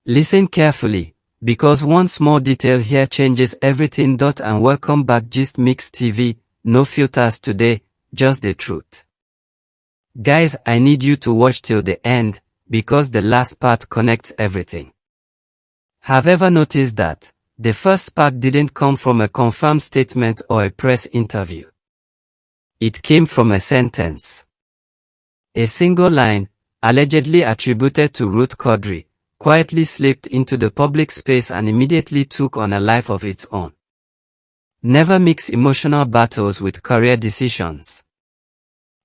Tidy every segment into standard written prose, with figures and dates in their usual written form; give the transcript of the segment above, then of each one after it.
Listen carefully, because one small detail here changes everything. And welcome back Gist Mix TV, no filters today, just the truth. Guys, I need you to watch till the end, because the last part connects everything. Have ever noticed that the first spark didn't come from a confirmed statement or a press interview? It came from a sentence. A single line, allegedly attributed to Ruth Kadiri, quietly slipped into the public space and immediately took on a life of its own. Never mix emotional battles with career decisions.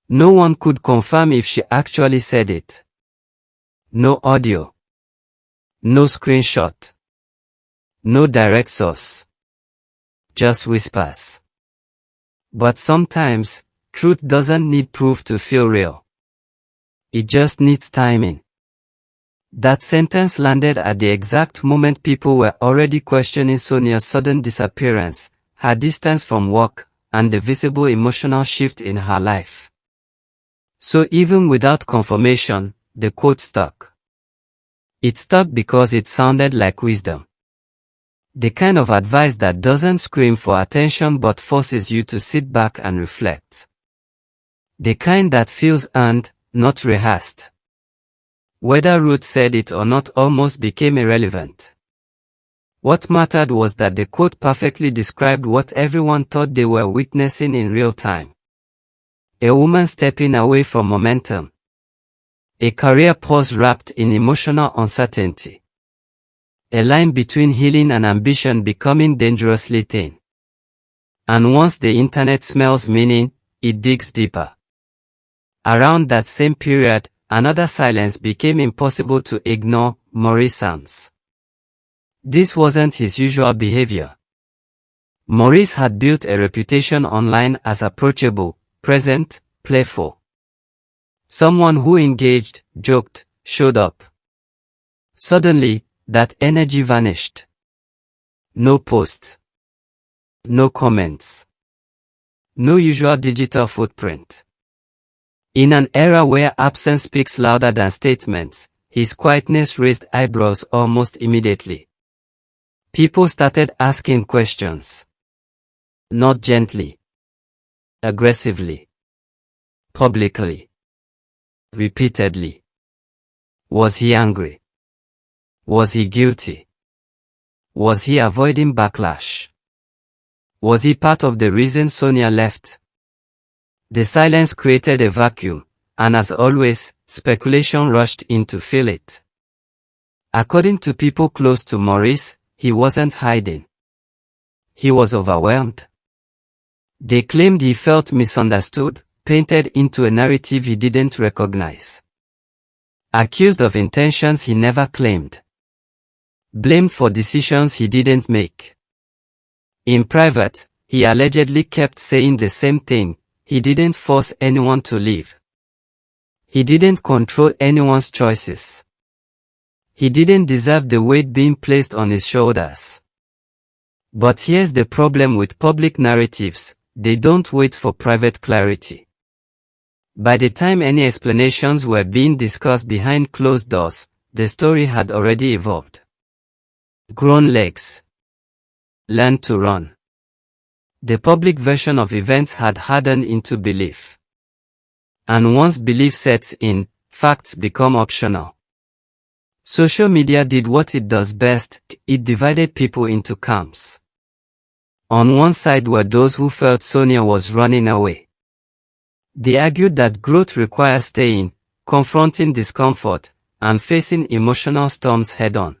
No one could confirm if she actually said it. No audio. No screenshot. No direct source. Just whispers. But sometimes, truth doesn't need proof to feel real. It just needs timing. That sentence landed at the exact moment people were already questioning Sonia's sudden disappearance, her distance from work, and the visible emotional shift in her life. So even without confirmation, the quote stuck. It stuck because it sounded like wisdom. The kind of advice that doesn't scream for attention but forces you to sit back and reflect. The kind that feels earned, not rehearsed. Whether Ruth said it or not almost became irrelevant. What mattered was that the quote perfectly described what everyone thought they were witnessing in real time. A woman stepping away from momentum. A career pause wrapped in emotional uncertainty. A line between healing and ambition becoming dangerously thin. And once the internet smells meaning, it digs deeper. Around that same period, another silence became impossible to ignore: Maurice Sams. This wasn't his usual behavior. Maurice had built a reputation online as approachable, present, playful. Someone who engaged, joked, showed up. Suddenly, that energy vanished. No posts. No comments. No usual digital footprint. In an era where absence speaks louder than statements, his quietness raised eyebrows almost immediately. People started asking questions. Not gently. Aggressively. Publicly. Repeatedly. Was he angry? Was he guilty? Was he avoiding backlash? Was he part of the reason Sonia left? The silence created a vacuum, and as always, speculation rushed in to fill it. According to people close to Maurice, he wasn't hiding. He was overwhelmed. They claimed he felt misunderstood, painted into a narrative he didn't recognize. Accused of intentions he never claimed. Blamed for decisions he didn't make. In private, he allegedly kept saying the same thing: he didn't force anyone to leave. He didn't control anyone's choices. He didn't deserve the weight being placed on his shoulders. But here's the problem with public narratives: they don't wait for private clarity. By the time any explanations were being discussed behind closed doors, the story had already evolved. Grown legs. Learned to run. The public version of events had hardened into belief. And once belief sets in, facts become optional. Social media did what it does best: it divided people into camps. On one side were those who felt Sonia was running away. They argued that growth requires staying, confronting discomfort, and facing emotional storms head-on.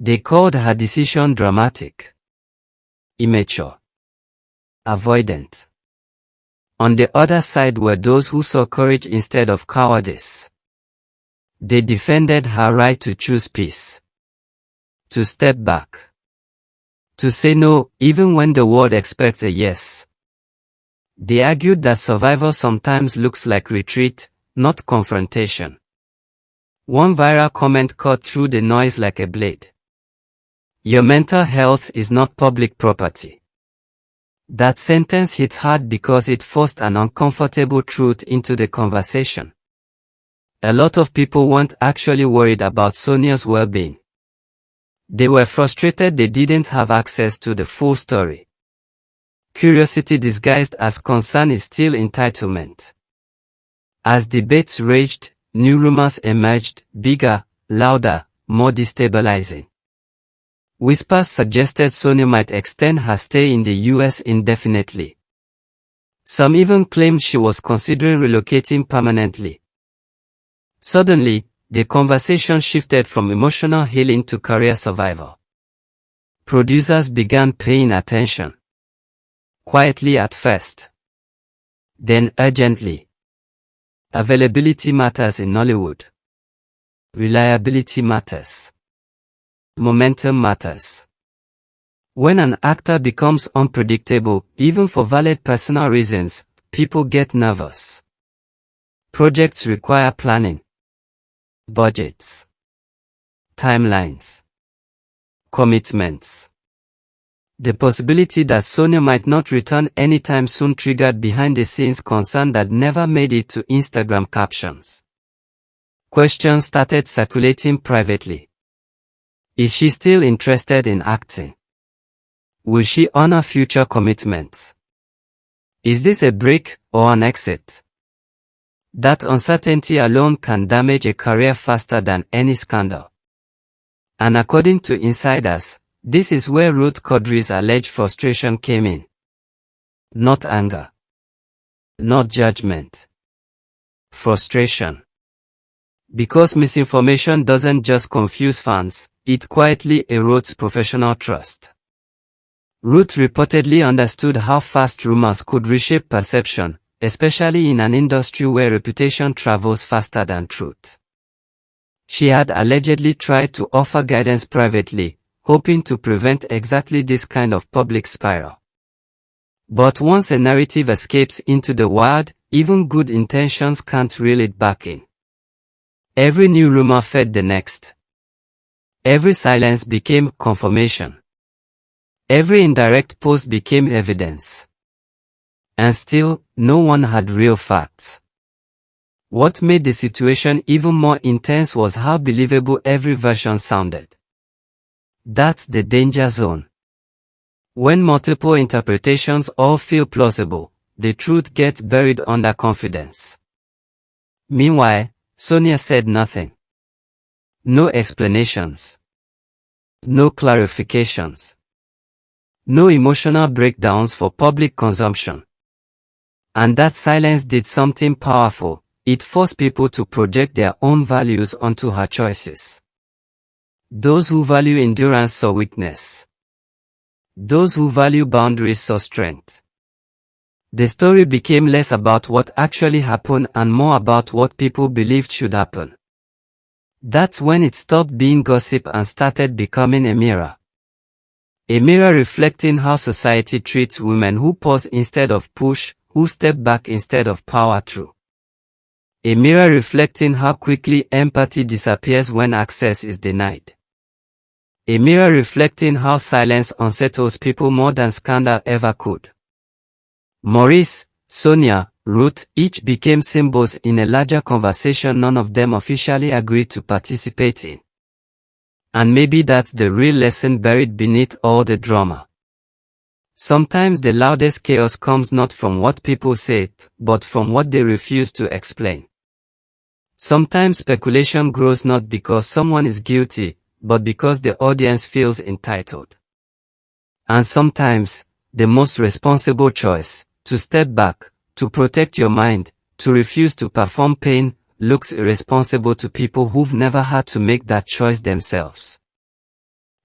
They called her decision dramatic, immature, avoidant. On the other side were those who saw courage instead of cowardice. They defended her right to choose peace, to step back, to say no, even when the world expects a yes. They argued that survival sometimes looks like retreat, not confrontation. One viral comment cut through the noise like a blade. Your mental health is not public property. That sentence hit hard because it forced an uncomfortable truth into the conversation. A lot of people weren't actually worried about Sonia's well-being. They were frustrated they didn't have access to the full story. Curiosity disguised as concern is still entitlement. As debates raged, new rumors emerged, bigger, louder, more destabilizing. Whispers suggested Sonia might extend her stay in the US indefinitely. Some even claimed she was considering relocating permanently. Suddenly, the conversation shifted from emotional healing to career survival. Producers began paying attention. Quietly at first. Then urgently. Availability matters in Nollywood. Reliability matters. Momentum matters. When an actor becomes unpredictable, even for valid personal reasons, people get nervous. Projects require planning. Budgets. Timelines. Commitments. The possibility that Sonia might not return anytime soon triggered behind-the-scenes concern that never made it to Instagram captions. Questions started circulating privately. Is she still interested in acting? Will she honor future commitments? Is this a break or an exit? That uncertainty alone can damage a career faster than any scandal. And according to insiders, this is where Ruth Kadiri's alleged frustration came in. Not anger. Not judgment. Frustration. Because misinformation doesn't just confuse fans, it quietly erodes professional trust. Ruth reportedly understood how fast rumors could reshape perception, especially in an industry where reputation travels faster than truth. She had allegedly tried to offer guidance privately, hoping to prevent exactly this kind of public spiral. But once a narrative escapes into the wild, even good intentions can't reel it back in. Every new rumor fed the next. Every silence became confirmation. Every indirect post became evidence. And still, no one had real facts. What made the situation even more intense was how believable every version sounded. That's the danger zone. When multiple interpretations all feel plausible, the truth gets buried under confidence. Meanwhile, Sonia said nothing. No explanations. No clarifications. No emotional breakdowns for public consumption. And that silence did something powerful. It forced people to project their own values onto her choices. Those who value endurance saw weakness. Those who value boundaries saw strength. The story became less about what actually happened and more about what people believed should happen. That's when it stopped being gossip and started becoming a mirror. A mirror reflecting how society treats women who pause instead of push, who step back instead of power through. A mirror reflecting how quickly empathy disappears when access is denied. A mirror reflecting how silence unsettles people more than scandal ever could. Maurice, Sonia, Ruth each became symbols in a larger conversation none of them officially agreed to participate in. And maybe that's the real lesson buried beneath all the drama. Sometimes the loudest chaos comes not from what people say, but from what they refuse to explain. Sometimes speculation grows not because someone is guilty, but because the audience feels entitled. And sometimes, the most responsible choice, to step back, to protect your mind, to refuse to perform pain, looks irresponsible to people who've never had to make that choice themselves.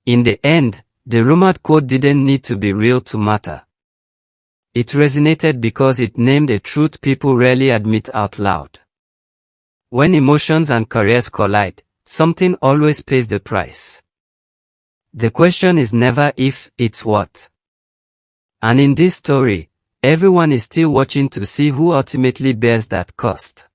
In the end, the rumored quote didn't need to be real to matter. It resonated because it named a truth people rarely admit out loud. When emotions and careers collide, something always pays the price. The question is never if, it's what. And in this story, everyone is still watching to see who ultimately bears that cost.